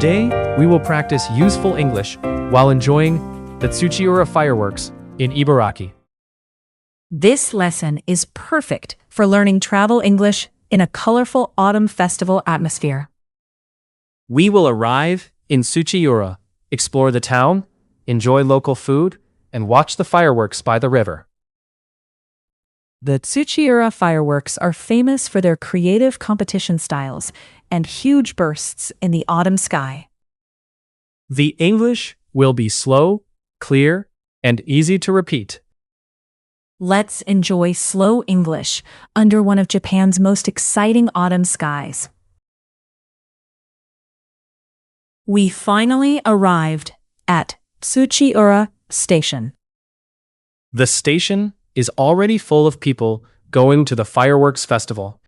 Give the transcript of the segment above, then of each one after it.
Today, we will practice useful English while enjoying the Tsuchiura Fireworks in Ibaraki. This lesson is perfect for learning travel English in a colorful autumn festival atmosphere. We will arrive in Tsuchiura, explore the town, enjoy local food, and watch the fireworks by the river. The Tsuchiura Fireworks are famous for their creative competition styles and huge bursts in the autumn sky. The English will be slow, clear, and easy to repeat. Let's enjoy slow English under one of Japan's most exciting autumn skies. We finally arrived at Tsuchiura Station. The station is already full of people going to the fireworks festival.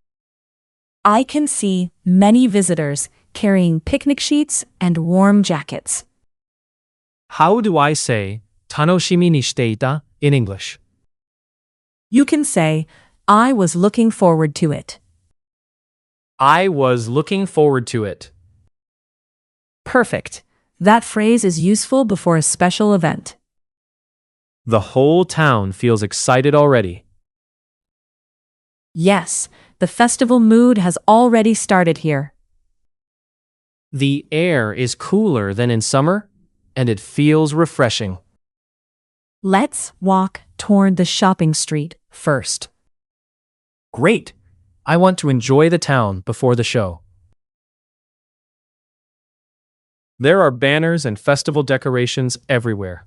I can see many visitors carrying picnic sheets and warm jackets. How do I say "tanoshimi ni shiteita" in English? You can say, I was looking forward to it. I was looking forward to it. Perfect. That phrase is useful before a special event. The whole town feels excited already. Yes, the festival mood has already started here. The air is cooler than in summer, and it feels refreshing. Let's walk toward the shopping street first. Great! I want to enjoy the town before the show. There are banners and festival decorations everywhere.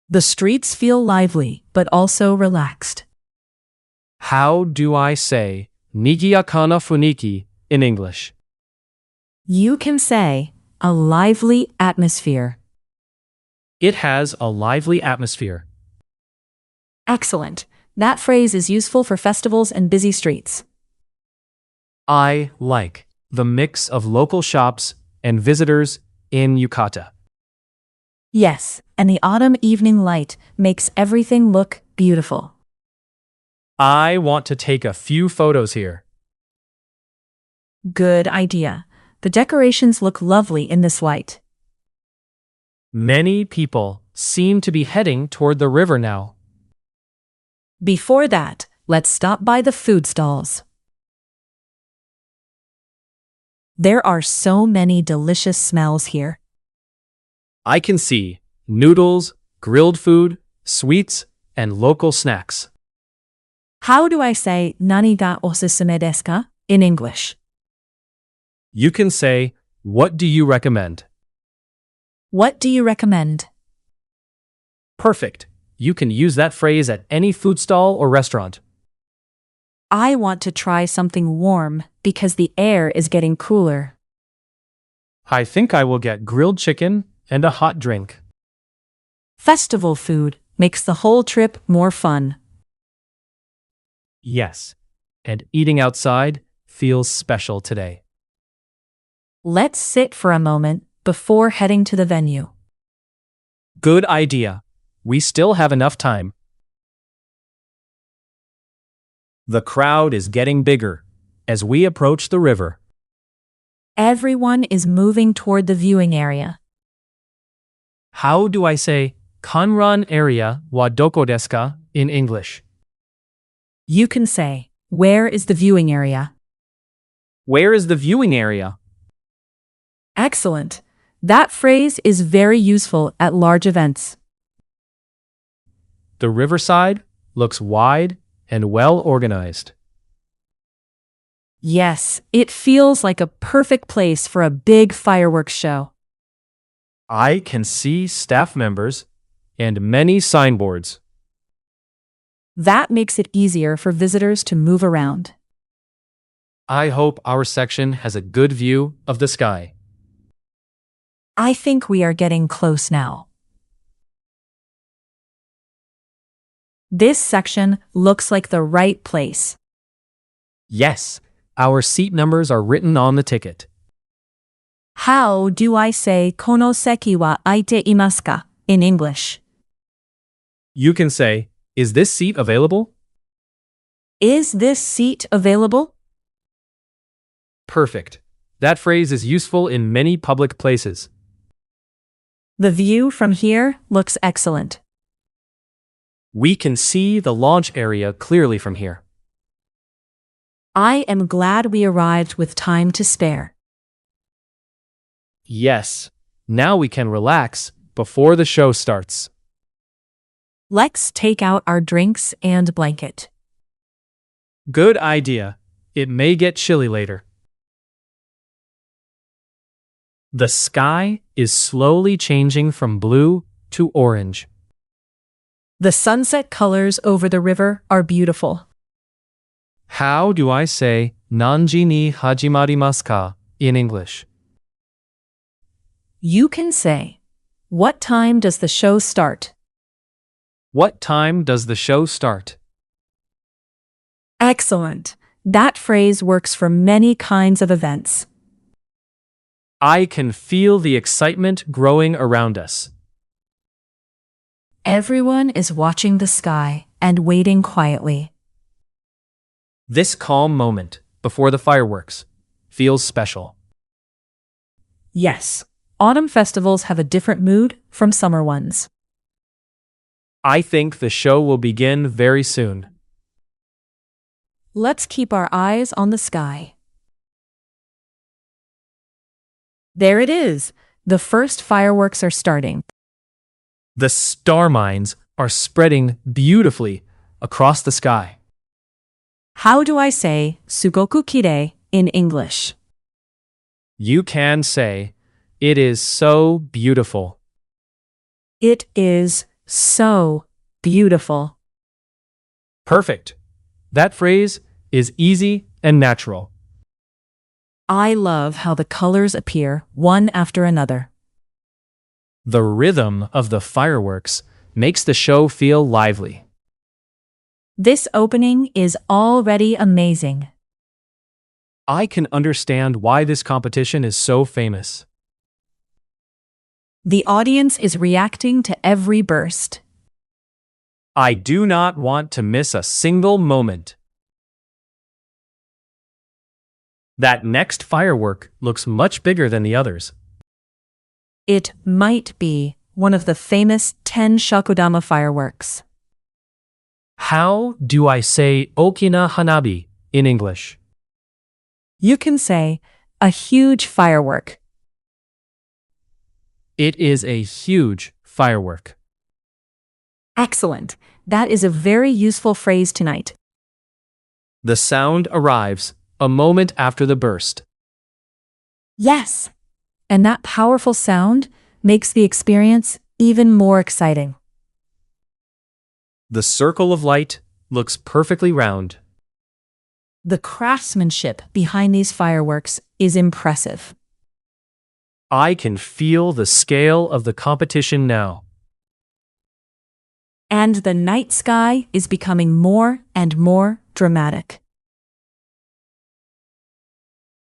The streets feel lively, but also relaxed. How do I say "nigiyakana funiki" in English? You can say, a lively atmosphere. It has a lively atmosphere. Excellent. That phrase is useful for festivals and busy streets. I like the mix of local shops and visitors in Yukata. Yes, and the autumn evening light makes everything look beautiful. I want to take a few photos here. Good idea. The decorations look lovely in this light. Many people seem to be heading toward the river now. Before that, let's stop by the food stalls. There are so many delicious smells here. I can see noodles, grilled food, sweets, and local snacks. How do I say "nani ga osusume desu ka" in English? You can say, "What do you recommend?" What do you recommend? Perfect. You can use that phrase at any food stall or restaurant. I want to try something warm because the air is getting cooler. I think I will get grilled chicken and a hot drink. Festival food makes the whole trip more fun. Yes, and eating outside feels special today. Let's sit for a moment before heading to the venue. Good idea. We still have enough time. The crowd is getting bigger as we approach the river. Everyone is moving toward the viewing area. How do I say "kanran area wa doko desu ka" in English? You can say, where is the viewing area? Where is the viewing area? Excellent. That phrase is very useful at large events. The riverside looks wide and well organized. Yes, it feels like a perfect place for a big fireworks show. I can see staff members and many signboards. That makes it easier for visitors to move around. I hope our section has a good view of the sky. I think we are getting close now. This section looks like the right place. Yes, our seat numbers are written on the ticket. How do I say "kono seki wa aite imasu ka" in English? You can say, "Is this seat available?" Is this seat available? Perfect. That phrase is useful in many public places. The view from here looks excellent. We can see the launch area clearly from here. I am glad we arrived with time to spare. Yes, now we can relax before the show starts. Let's take out our drinks and blanket. Good idea. It may get chilly later. The sky is slowly changing from blue to orange. The sunset colors over the river are beautiful. How do I say nanji ni hajimarimasu ka in English? You can say, "What time does the show start?" What time does the show start? Excellent. That phrase works for many kinds of events. I can feel the excitement growing around us. Everyone is watching the sky and waiting quietly. This calm moment before the fireworks feels special. Yes, autumn festivals have a different mood from summer ones. I think the show will begin very soon. Let's keep our eyes on the sky. There it is. The first fireworks are starting. The Starmines are spreading beautifully across the sky. How do I say "sugoku kirei" in English? You can say, "It is so beautiful." It is so beautiful. Perfect. That phrase is easy and natural. I love how the colors appear one after another. The rhythm of the fireworks makes the show feel lively. This opening is already amazing. I can understand why this competition is so famous. The audience is reacting to every burst. I do not want to miss a single moment. That next firework looks much bigger than the others. It might be one of the famous ten-shakudama fireworks. How do I say okina hanabi in English? You can say a huge firework. It is a huge firework. Excellent. That is a very useful phrase tonight. The sound arrives a moment after the burst. Yes. And that powerful sound makes the experience even more exciting. The circle of light looks perfectly round. The craftsmanship behind these fireworks is impressive. I can feel the scale of the competition now. And the night sky is becoming more and more dramatic.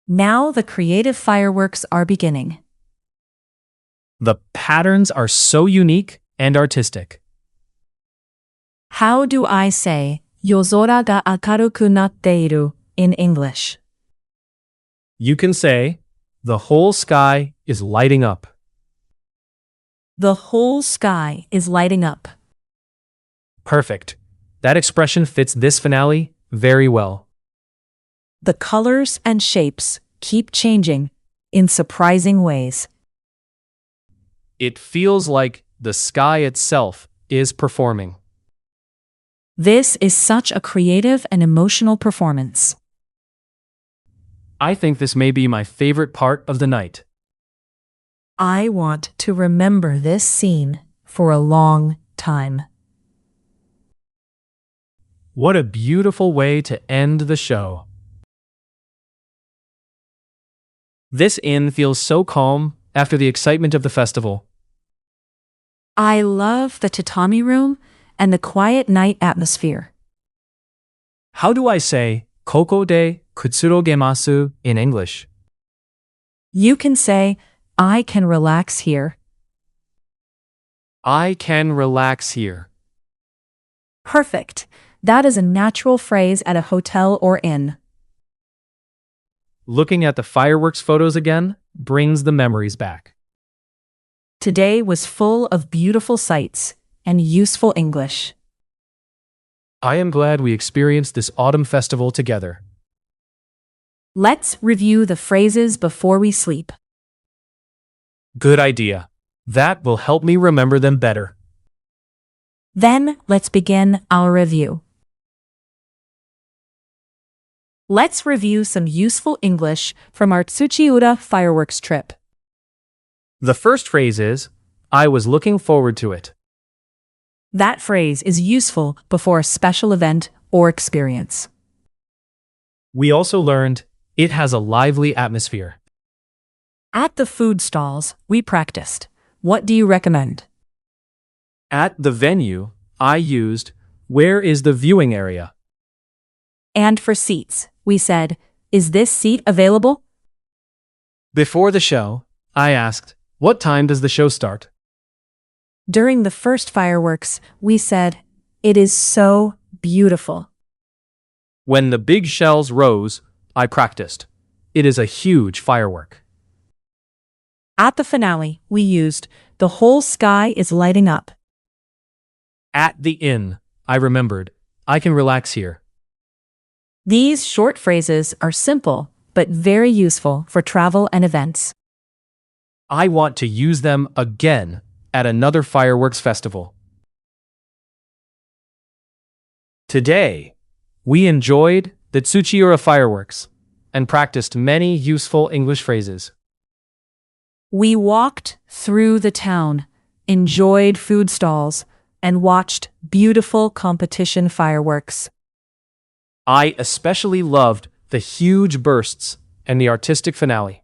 Now the creative fireworks are beginning. The patterns are so unique and artistic. How do I say "yozora ga akaruku natteiru" in English? You can say, "The whole sky is lighting up." The whole sky is lighting up. Perfect. That expression fits this finale very well. The colors and shapes keep changing in surprising ways. It feels like the sky itself is performing. This is such a creative and emotional performance. I think this may be my favorite part of the night. I want to remember this scene for a long time. What a beautiful way to end the show. This inn feels so calm after the excitement of the festival. I love the tatami room and the quiet night atmosphere. How do I say "koko de kutsurogemasu" in English? You can say, "I can relax here." I can relax here. Perfect. That is a natural phrase at a hotel or inn. Looking at the fireworks photos again brings the memories back. Today was full of beautiful sights and useful English. I am glad we experienced this autumn festival together. Let's review the phrases before we sleep. Good idea. That will help me remember them better. Then, let's begin our review. Let's review some useful English from our Tsuchiura Fireworks trip. The first phrase is, I was looking forward to it. That phrase is useful before a special event or experience. We also learned, it has a lively atmosphere. At the food stalls, we practiced. What do you recommend? At the venue, I used, where is the viewing area? And for seats, we said, is this seat available? Before the show, I asked, what time does the show start? During the first fireworks, we said, it is so beautiful. When the big shells rose, I practiced. It is a huge firework. At the finale, we used, the whole sky is lighting up. At the inn, I remembered, I can relax here. These short phrases are simple, but very useful for travel and events. I want to use them again at another fireworks festival. Today, we enjoyed the Tsuchiura Fireworks and practiced many useful English phrases. We walked through the town, enjoyed food stalls, and watched beautiful competition fireworks. I especially loved the huge bursts and the artistic finale.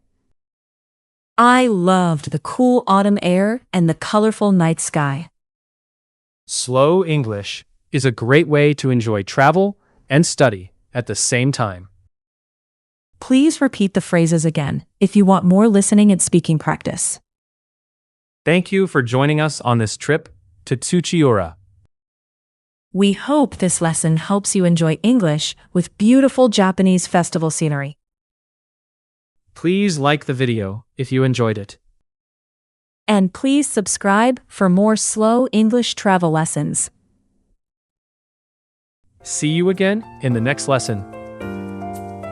I loved the cool autumn air and the colorful night sky. Slow English is a great way to enjoy travel and study at the same time. Please repeat the phrases again if you want more listening and speaking practice. Thank you for joining us on this trip to Tsuchiura. We hope this lesson helps you enjoy English with beautiful Japanese festival scenery. Please like the video if you enjoyed it. And please subscribe for more slow English travel lessons. See you again in the next lesson.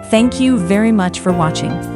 Thank you very much for watching.